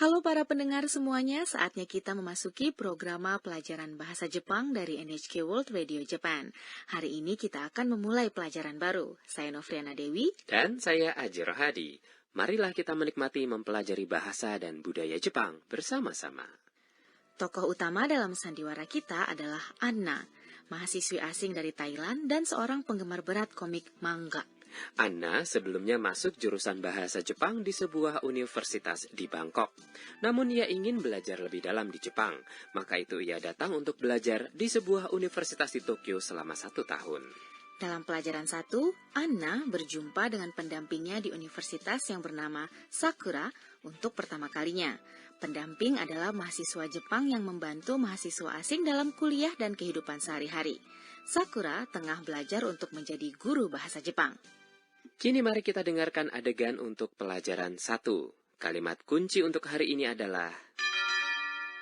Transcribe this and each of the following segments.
Halo para pendengar semuanya, saatnya kita memasuki program pelajaran bahasa Jepang dari NHK World Radio Japan. Hari ini kita akan memulai pelajaran baru. Saya Novriana Dewi. Dan saya Aji Rohadi. Marilah kita menikmati mempelajari bahasa dan budaya Jepang bersama-sama. Tokoh utama dalam sandiwara kita adalah Anna, mahasiswi asing dari Thailand dan seorang penggemar berat komik manga. Anna sebelumnya masuk jurusan bahasa Jepang di sebuah universitas di Bangkok. Namun ia ingin belajar lebih dalam di Jepang, maka itu ia datang untuk belajar di sebuah universitas di Tokyo selama 1 tahun. Dalam pelajaran 1, Anna berjumpa dengan pendampingnya di universitas yang bernama Sakura untuk pertama kalinya. Pendamping adalah mahasiswa Jepang yang membantu mahasiswa asing dalam kuliah dan kehidupan sehari-hari. Sakura tengah belajar untuk menjadi guru bahasa Jepang. Kini mari kita dengarkan adegan untuk pelajaran 1. Kalimat kunci untuk hari ini adalah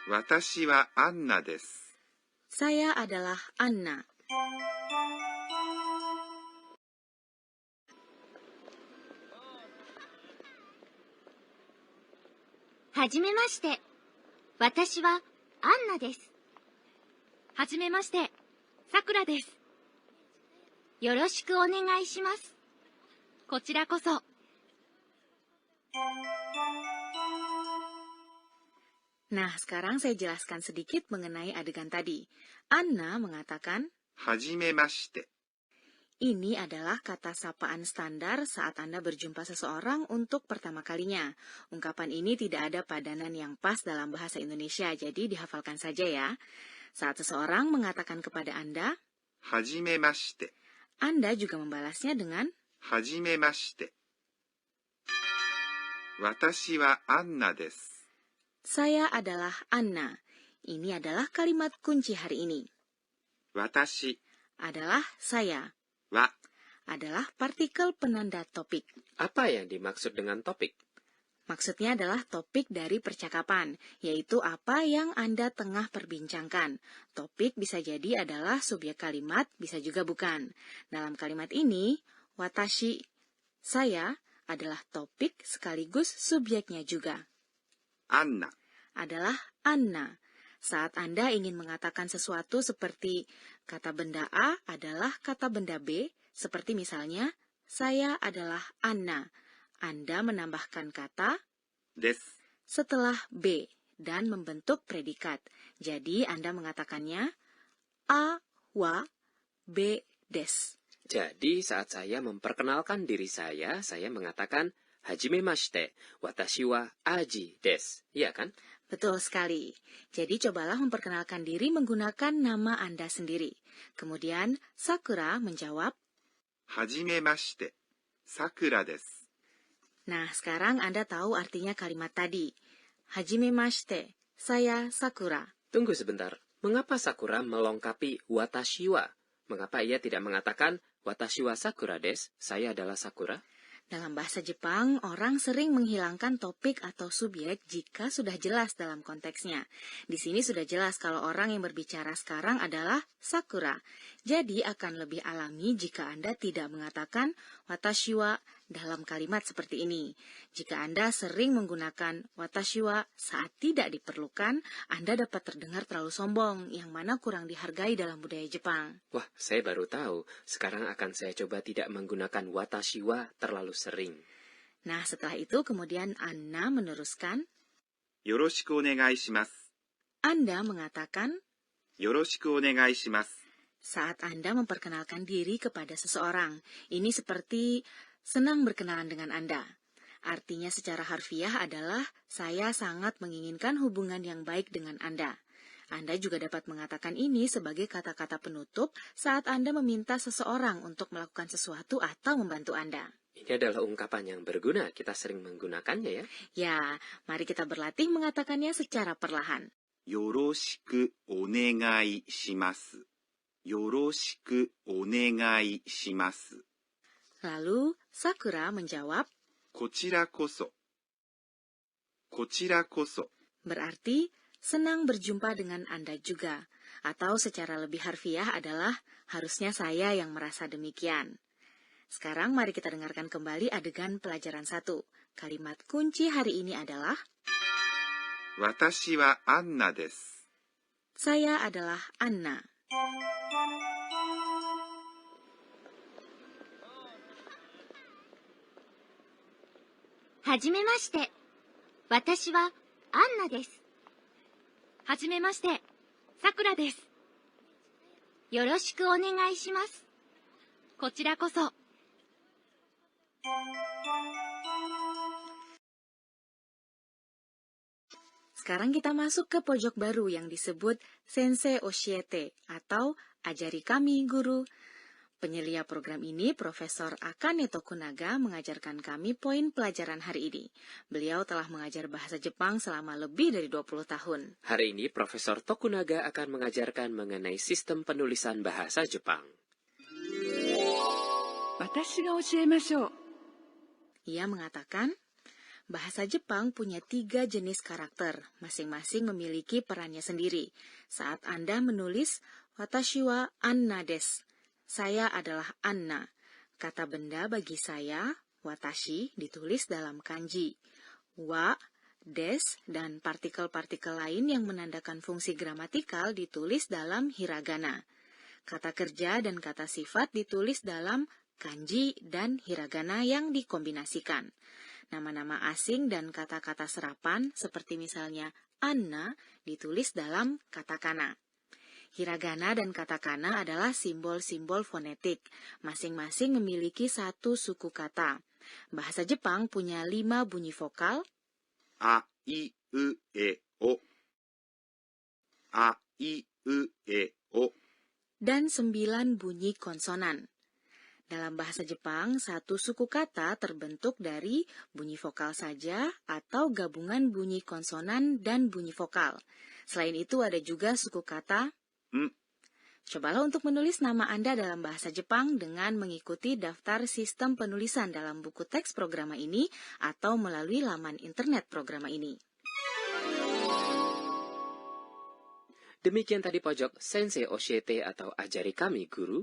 私はアンナです。 Saya adalah Anna. Hajimemashite. Watashi wa Anna desu. Hajimemashite. Sakura desu. Yoroshiku onegai shimasu. Kochira koso. Nah, sekarang saya jelaskan sedikit mengenai adegan tadi. Anna mengatakan, はじめまして。 ini adalah kata sapaan standar saat Anda berjumpa seseorang untuk pertama kalinya. Ungkapan ini tidak ada padanan yang pas dalam bahasa Indonesia, jadi dihafalkan saja ya. Saat seseorang mengatakan kepada Anda, はじめまして。 Anda juga membalasnya dengan はじめまして。私はアンナです。 Saya adalah Anna. Ini adalah kalimat kunci hari ini. 私 Adalah saya. は Adalah partikel penanda topik. apa yang dimaksud dengan topik? Maksudnya adalah topik dari percakapan, yaitu apa yang Anda tengah perbincangkan. Topik bisa jadi adalah subjek kalimat, bisa juga bukan. Dalam kalimat ini, watashi, saya, adalah topik sekaligus subjeknya juga. アンナ Adalah Anna. Saat Anda ingin mengatakan sesuatu seperti kata benda A adalah kata benda B, seperti misalnya, saya adalah Anna. Anda menambahkan kata です。 setelah B dan membentuk predikat. Jadi Anda mengatakannya A wa B des. Jadi saat saya memperkenalkan diri saya mengatakan Hajimemashite, watashi wa Aji desu. Iya kan? Betul sekali. Jadi cobalah memperkenalkan diri menggunakan nama Anda sendiri. Kemudian Sakura menjawab, はじめまして。さくらです。 nah sekarang Anda tahu artinya kalimat tadi. Hajimemashite, saya Sakura. Tunggu sebentar. Mengapa Sakura melengkapi watashi wa? Mengapa ia tidak mengatakan watashi wa Sakura desu? Saya adalah Sakura? Dalam bahasa Jepang, orang sering menghilangkan topik atau subjek jika sudah jelas dalam konteksnya. Di sini sudah jelas kalau orang yang berbicara sekarang adalah Sakura. Jadi akan lebih alami jika Anda tidak mengatakan watashi wa dalam kalimat seperti ini. Jika Anda sering menggunakan watashi wa saat tidak diperlukan, Anda dapat terdengar terlalu sombong, yang mana kurang dihargai dalam budaya Jepang. Wah, saya baru tahu. Sekarang akan saya coba tidak menggunakan watashi wa terlalu sering. Nah, setelah itu kemudian Anna meneruskan, よろしくお願いします。 Anda mengatakan よろしくお願いします。 saat Anda memperkenalkan diri kepada seseorang. Ini seperti senang berkenalan dengan Anda. Artinya secara harfiah adalah saya sangat menginginkan hubungan yang baik dengan Anda. Anda juga dapat mengatakan ini sebagai kata-kata penutup saat Anda meminta seseorang untuk melakukan sesuatu atau membantu Anda. Ini adalah ungkapan yang berguna. Kita sering menggunakannya ya. Ya, mari kita berlatih mengatakannya secara perlahan. よろしくお願いします。よろしくお願いします。 Lalu Sakura menjawab, こちらこそ。こちらこそ。 berarti senang berjumpa dengan Anda juga. Atau secara lebih harfiah adalah harusnya saya yang merasa demikian. Sekarang mari kita dengarkan kembali adegan pelajaran 1. Kalimat kunci hari ini adalah 私はアンナです。 Saya adalah Anna. Hajimemashite. Watashi wa Anna desu. Hajimemashite. Sakura desu. Yoroshiku onegai shimasu. Kochira koso. Sekarang kita masuk ke pojok baru yang disebut Sensei Oshiete atau Ajari Kami Guru. Penyelia program ini, Profesor Akane Tokunaga, mengajarkan kami poin pelajaran hari ini. Beliau telah mengajar bahasa Jepang selama lebih dari 20 tahun. Hari ini Profesor Tokunaga akan mengajarkan mengenai sistem penulisan bahasa Jepang. 私が教えましょう。 Ia mengatakan, bahasa Jepang punya 3 jenis karakter, masing-masing memiliki perannya sendiri. Saat Anda menulis, watashi wa Anna desu, saya adalah Anna. Kata benda bagi saya, watashi, ditulis dalam kanji. Wa, des, dan partikel-partikel lain yang menandakan fungsi gramatikal ditulis dalam hiragana. Kata kerja dan kata sifat ditulis dalam kanji dan hiragana yang dikombinasikan. Nama-nama asing dan kata-kata serapan seperti misalnya Anna ditulis dalam katakana. Hiragana dan katakana adalah simbol-simbol fonetik. Masing-masing memiliki 1 suku kata. Bahasa Jepang punya 5 bunyi vokal. あいうえお。あいうえお。 dan 9 bunyi konsonan. Dalam bahasa Jepang, 1 suku kata terbentuk dari bunyi vokal saja atau gabungan bunyi konsonan dan bunyi vokal. Selain itu ada juga suku kata. Cobalah untuk menulis nama Anda dalam bahasa Jepang dengan mengikuti daftar sistem penulisan dalam buku teks programa ini atau melalui laman internet programa ini. Demikian tadi pojok Sensei Oshiete atau Ajari Kami Guru.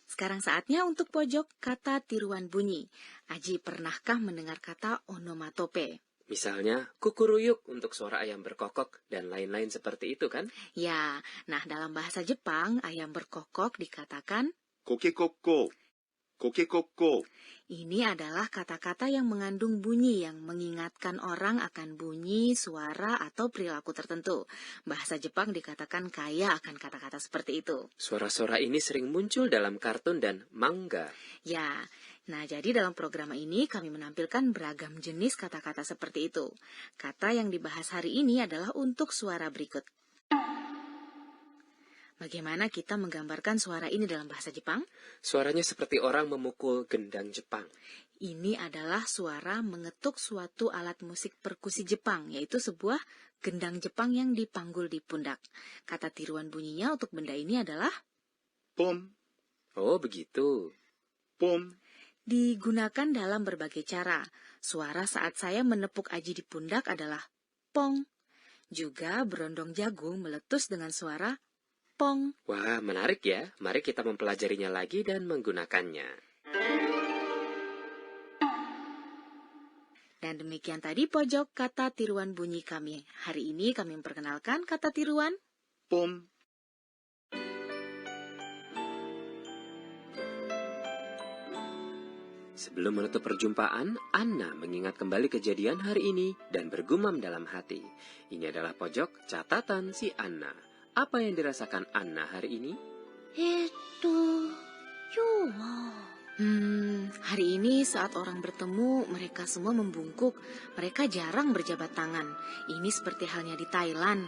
Sekarang saatnya untuk pojok kata tiruan bunyi. Aji, pernahkah mendengar kata onomatope? Misalnya, kukuruyuk untuk suara ayam berkokok dan lain-lain seperti itu kan? Ya, nah dalam bahasa Jepang, ayam berkokok dikatakan コケコッコー。コケコッコー。 ini adalah kata-kata yang mengandung bunyi yang mengingatkan orang akan bunyi, suara, atau perilaku tertentu. Bahasa Jepang dikatakan kaya akan kata-kata seperti itu. Suara-suara ini sering muncul dalam kartun dan manga. Ya, nah jadi dalam program ini kami menampilkan beragam jenis kata-kata seperti itu. Kata yang dibahas hari ini adalah untuk suara berikut. Bagaimana kita menggambarkan suara ini dalam bahasa Jepang? Suaranya seperti orang memukul gendang Jepang. Ini adalah suara mengetuk suatu alat musik perkusi Jepang, yaitu sebuah gendang Jepang yang dipanggul di pundak. Kata tiruan bunyinya untuk benda ini adalah ポン、 Oh, begitu. ポン。 digunakan dalam berbagai cara. Suara saat saya menepuk Aji di pundak adalah pong. Juga berondong jagung meletus dengan suara pong. Wah, menarik ya. Mari kita mempelajarinya lagi dan menggunakannya. Dan demikian tadi pojok kata tiruan bunyi kami. Hari ini kami memperkenalkan kata tiruan ポン。 Sebelum menutup perjumpaan, Anna mengingat kembali kejadian hari ini dan bergumam dalam hati. Ini adalah pojok catatan si Anna. Apa yang dirasakan Anna hari ini? Hari ini saat orang bertemu, mereka semua membungkuk. Mereka jarang berjabat tangan. Ini seperti halnya di Thailand.